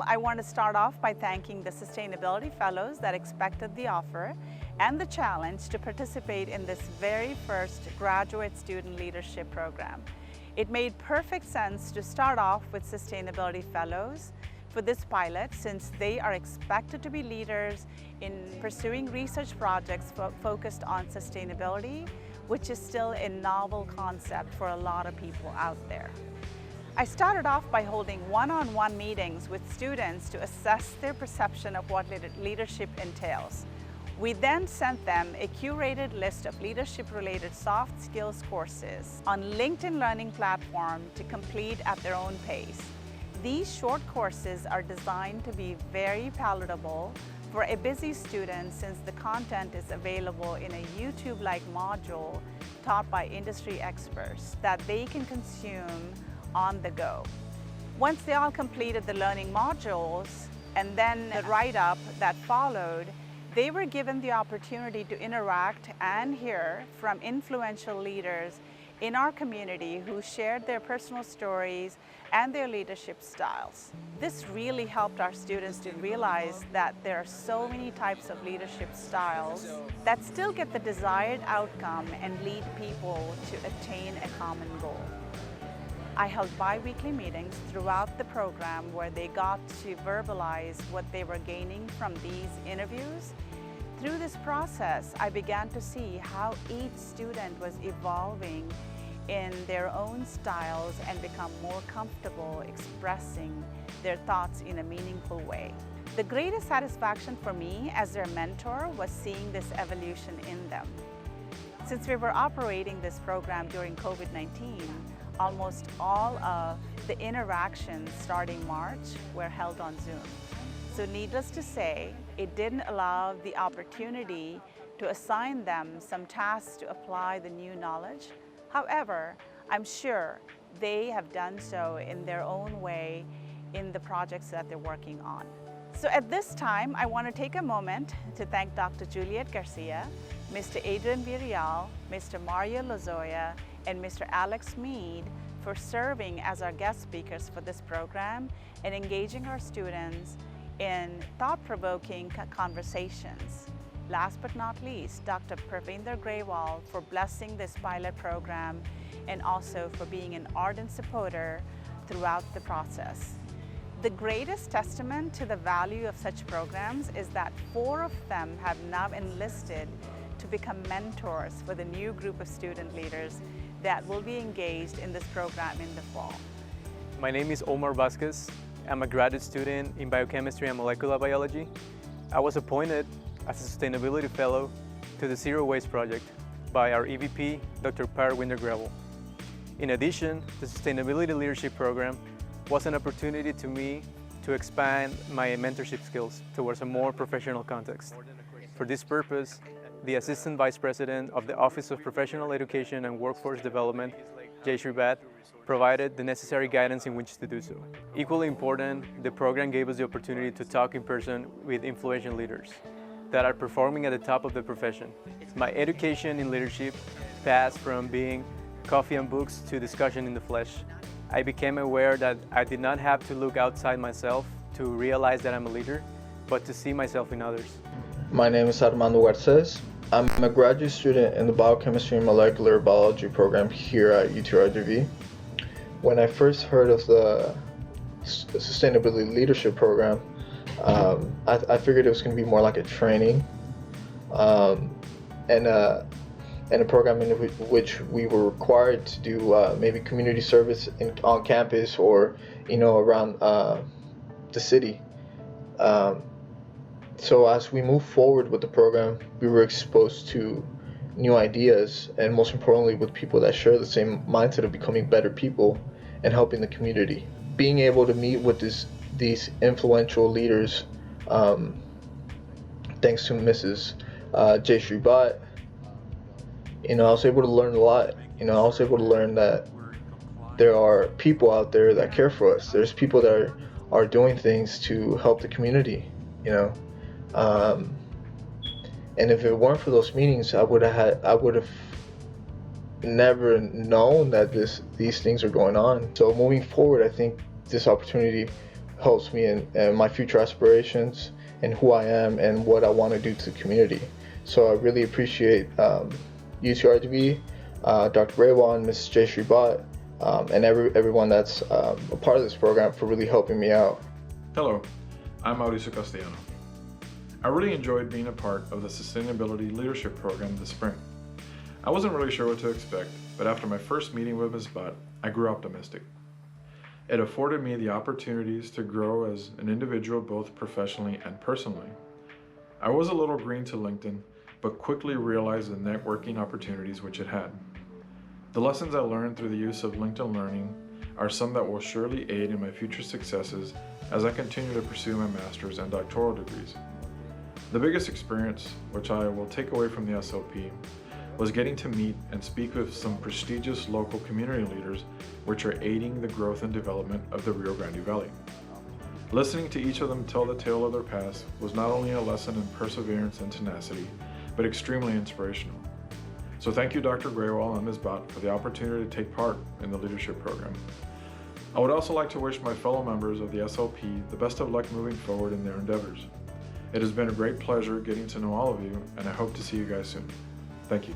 I want to start off by thanking the Sustainability Fellows that accepted the offer and the challenge to participate in this very first graduate student leadership program. It made perfect sense to start off with Sustainability Fellows for this pilot, since they are expected to be leaders in pursuing research projects focused on sustainability, which is still a novel concept for a lot of people out there. I started off by holding one-on-one meetings with students to assess their perception of what leadership entails. We then sent them a curated list of leadership-related soft skills courses on LinkedIn Learning platform to complete at their own pace. These short courses are designed to be very palatable for a busy student, since the content is available in a YouTube-like module taught by industry experts that they can consume on the go. Once they all completed the learning modules and then the write-up that followed, they were given the opportunity to interact and hear from influential leaders in our community who shared their personal stories and their leadership styles. This really helped our students to realize that there are so many types of leadership styles that still get the desired outcome and lead people to attain a common goal. I held bi-weekly meetings throughout the program where they got to verbalize what they were gaining from these interviews. Through this process, I began to see how each student was evolving in their own styles and become more comfortable expressing their thoughts in a meaningful way. The greatest satisfaction for me as their mentor was seeing this evolution in them. Since we were operating this program during COVID-19, almost all of the interactions starting March were held on Zoom. So needless to say, it didn't allow the opportunity to assign them some tasks to apply the new knowledge. However, I'm sure they have done so in their own way in the projects that they're working on. So at this time, I want to take a moment to thank Dr. Juliet Garcia, Mr. Adrian Villarreal, Mr. Mario Lozoya, and Mr. Alex Mead for serving as our guest speakers for this program and engaging our students in thought-provoking conversations. Last but not least, Dr. Pravinder Grewal for blessing this pilot program and also for being an ardent supporter throughout the process. The greatest testament to the value of such programs is that 4 of them have now enlisted to become mentors for the new group of student leaders that will be engaged in this program in the fall. My name is Omar Vasquez. I'm a graduate student in biochemistry and molecular biology. I was appointed as a sustainability fellow to the Zero Waste Project by our EVP, Dr. Pravinder Grewal. In addition, the Sustainability Leadership Program was an opportunity to me to expand my mentorship skills towards a more professional context. For this purpose, the Assistant Vice President of the Office of Professional Education and Workforce Development, Jay Sribat, provided the necessary guidance in which to do so. Equally important, the program gave us the opportunity to talk in person with influential leaders that are performing at the top of the profession. My education in leadership passed from being coffee and books to discussion in the flesh. I became aware that I did not have to look outside myself to realize that I'm a leader, but to see myself in others. My name is Armando Garces. I'm a graduate student in the Biochemistry and Molecular Biology program here at UTRGV. When I first heard of the Sustainability Leadership Program, I figured it was going to be more like a training and a program in which we were required to do maybe community service on campus or around the city. So as we moved forward with the program, we were exposed to new ideas, and most importantly with people that share the same mindset of becoming better people and helping the community. Being able to meet with these influential leaders, thanks to Mrs. Jay Sribat, I was able to learn a lot. I was able to learn that there are people out there that care for us. There's people that are doing things to help the community, and if it weren't for those meetings, I would have never known that these things are going on. So moving forward, I think this opportunity helps me in my future aspirations and who I am and what I want to do to the community. So I really appreciate UTRGV, Dr. Graywall, and Mrs. J. Bott, and everyone that's a part of this program for really helping me out. Hello, I'm Mauricio Castellano. I really enjoyed being a part of the Sustainability Leadership Program this spring. I wasn't really sure what to expect, but after my first meeting with Ms. Bott, I grew optimistic. It afforded me the opportunities to grow as an individual both professionally and personally. I was a little green to LinkedIn, but quickly realized the networking opportunities which it had. The lessons I learned through the use of LinkedIn Learning are some that will surely aid in my future successes as I continue to pursue my master's and doctoral degrees. The biggest experience, which I will take away from the SLP, was getting to meet and speak with some prestigious local community leaders which are aiding the growth and development of the Rio Grande Valley. Listening to each of them tell the tale of their past was not only a lesson in perseverance and tenacity, but extremely inspirational. So thank you, Dr. Graywall and Ms. Bott, for the opportunity to take part in the leadership program. I would also like to wish my fellow members of the SLP the best of luck moving forward in their endeavors. It has been a great pleasure getting to know all of you, and I hope to see you guys soon. Thank you.